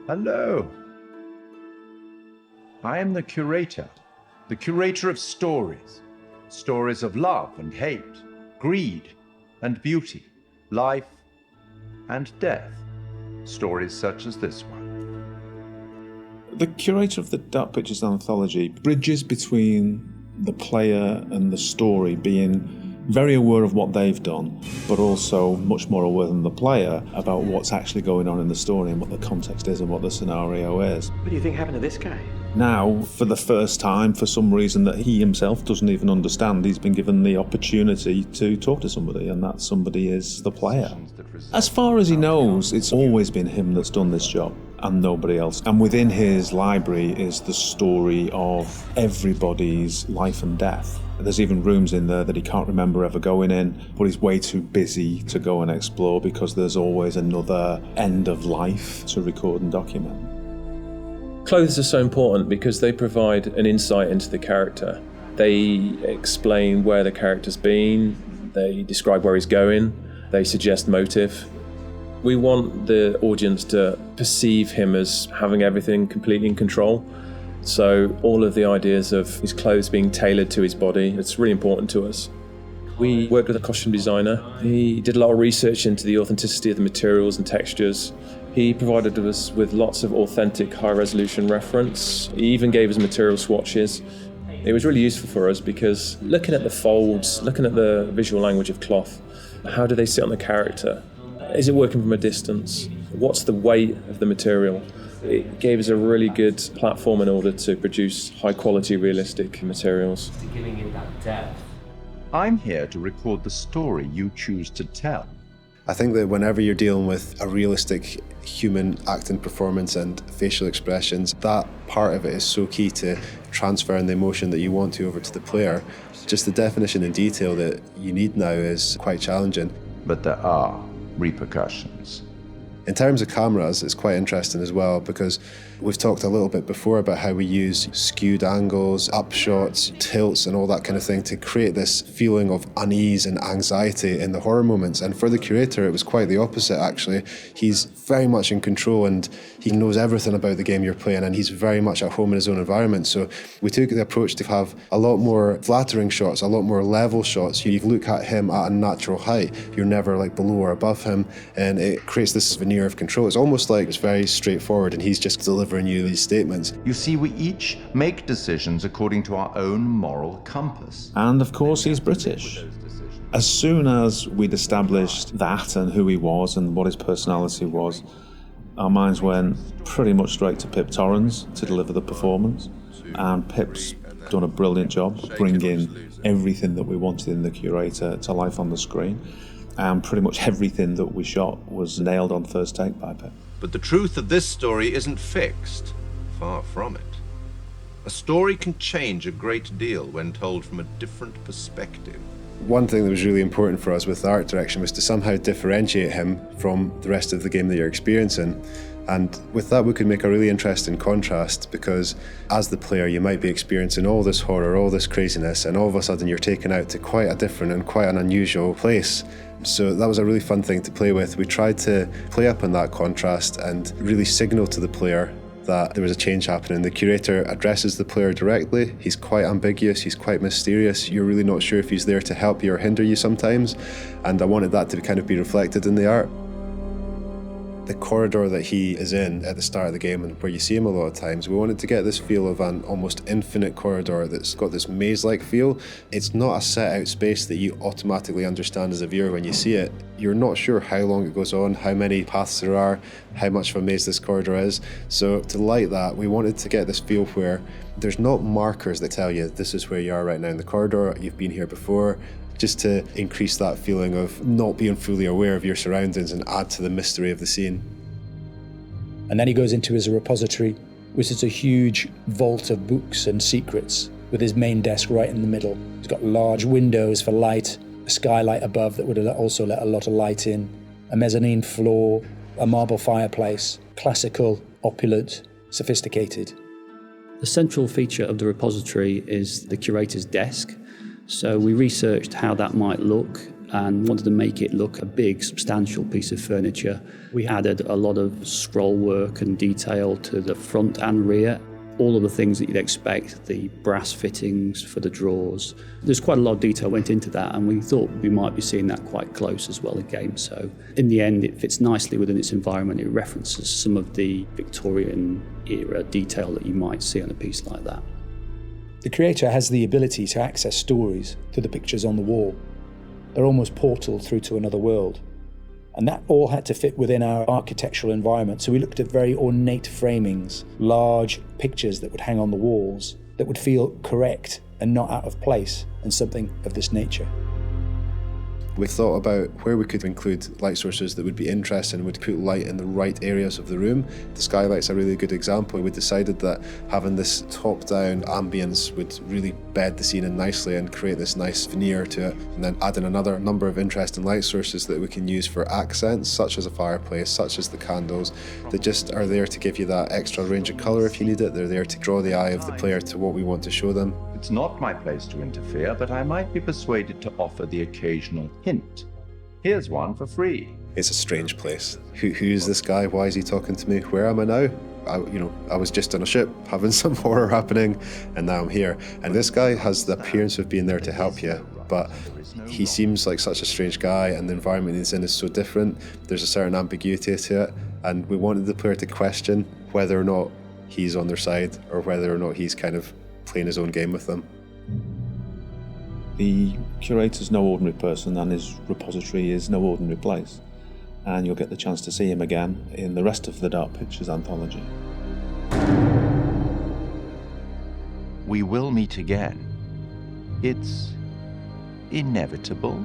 Hello. I am the curator of stories. Stories of love and hate, greed and beauty, life and death. Stories such as this one. The curator of the Dark Pictures anthology bridges between the player and the story, being very aware of what they've done, but also much more aware than the player about what's actually going on in the story and what the context is and what the scenario is. What do you think happened to this guy? Now, for the first time, for some reason that he himself doesn't even understand, he's been given the opportunity to talk to somebody, and that somebody is the player. As far as he knows, it's always been him that's done this job and nobody else. And within his library is the story of everybody's life and death. There's even rooms in there that he can't remember ever going in, but he's way too busy to go and explore because there's always another end of life to record and document. Clothes are so important because they provide an insight into the character. They explain where the character's been, they describe where he's going, they suggest motive. We want the audience to perceive him as having everything completely in control. So all of the ideas of his clothes being tailored to his body, it's really important to us. We worked with a costume designer. He did a lot of research into the authenticity of the materials and textures. He provided us with lots of authentic high-resolution reference. He even gave us material swatches. It was really useful for us because looking at the folds, looking at the visual language of cloth, how do they sit on the character? Is it working from a distance? What's the weight of the material? It gave us a really good platform in order to produce high-quality, realistic materials. Giving it that depth. I'm here to record the story you choose to tell. I think that whenever you're dealing with a realistic human acting performance and facial expressions, that part of it is so key to transferring the emotion that you want to over to the player. Just the definition and detail that you need now is quite challenging. But there are repercussions. In terms of cameras, it's quite interesting as well because we've talked a little bit before about how we use skewed angles, upshots, tilts and all that kind of thing to create this feeling of unease and anxiety in the horror moments. And for the curator, it was quite the opposite actually. He's very much in control and he knows everything about the game you're playing and he's very much at home in his own environment. So we took the approach to have a lot more flattering shots, a lot more level shots. You look at him at a natural height. You're never like below or above him and it creates this veneer of control. It's almost like it's very straightforward and he's just delivering you these statements. You see, we each make decisions according to our own moral compass. And of course he's British. As soon as we'd established that and who he was and what his personality was, our minds went pretty much straight to Pip Torrens to deliver the performance. And Pip's done a brilliant job bringing everything that we wanted in the curator to life on the screen. And pretty much everything that we shot was nailed on first take by Pip. But the truth of this story isn't fixed. Far from it. A story can change a great deal when told from a different perspective. One thing that was really important for us with the art direction was to somehow differentiate him from the rest of the game that you're experiencing. And with that, we could make a really interesting contrast because as the player, you might be experiencing all this horror, all this craziness, and all of a sudden you're taken out to quite a different and quite an unusual place. So that was a really fun thing to play with. We tried to play up on that contrast and really signal to the player that there was a change happening. The curator addresses the player directly. He's quite ambiguous, he's quite mysterious. You're really not sure if he's there to help you or hinder you sometimes. And I wanted that to kind of be reflected in the art. The corridor that he is in at the start of the game and where you see him a lot of times, we wanted to get this feel of an almost infinite corridor that's got this maze-like feel. It's not a set-out space that you automatically understand as a viewer when you see it. You're not sure how long it goes on, how many paths there are, how much of a maze this corridor is. So to light that, we wanted to get this feel where there's not markers that tell you this is where you are right now in the corridor, you've been here before, just to increase that feeling of not being fully aware of your surroundings and add to the mystery of the scene. And then he goes into his repository, which is a huge vault of books and secrets, with his main desk right in the middle. He's got large windows for light, a skylight above that would also let a lot of light in, a mezzanine floor, a marble fireplace, classical, opulent, sophisticated. The central feature of the repository is the curator's desk. So we researched how that might look and wanted to make it look a big, substantial piece of furniture. We added a lot of scroll work and detail to the front and rear. All of the things that you'd expect, the brass fittings for the drawers. There's quite a lot of detail went into that, and we thought we might be seeing that quite close as well again. So in the end, it fits nicely within its environment. It references some of the Victorian era detail that you might see on a piece like that. The creator has the ability to access stories through the pictures on the wall. They're almost portal through to another world. And that all had to fit within our architectural environment. So we looked at very ornate framings, large pictures that would hang on the walls, that would feel correct and not out of place, and something of this nature. We thought about where we could include light sources that would be interesting and would put light in the right areas of the room. The skylight's a really good example. We decided that having this top-down ambience would really bed the scene in nicely and create this nice veneer to it, and then adding another number of interesting light sources that we can use for accents, such as a fireplace, such as the candles, that just are there to give you that extra range of colour if you need it. They're there to draw the eye of the player to what we want to show them. It's not my place to interfere, but I might be persuaded to offer the occasional hint. Here's one for free. It's a strange place. Who's this guy? Why is he talking to me? Where am I now? I was just on a ship having some horror happening, and now I'm here. And this guy has the appearance of being there to help you, but he seems like such a strange guy, and the environment he's in is so different. There's a certain ambiguity to it, and we wanted the player to question whether or not he's on their side or whether or not he's kind of playing his own game with them. The curator's no ordinary person, and his repository is no ordinary place. And you'll get the chance to see him again in the rest of the Dark Pictures anthology. We will meet again. It's inevitable.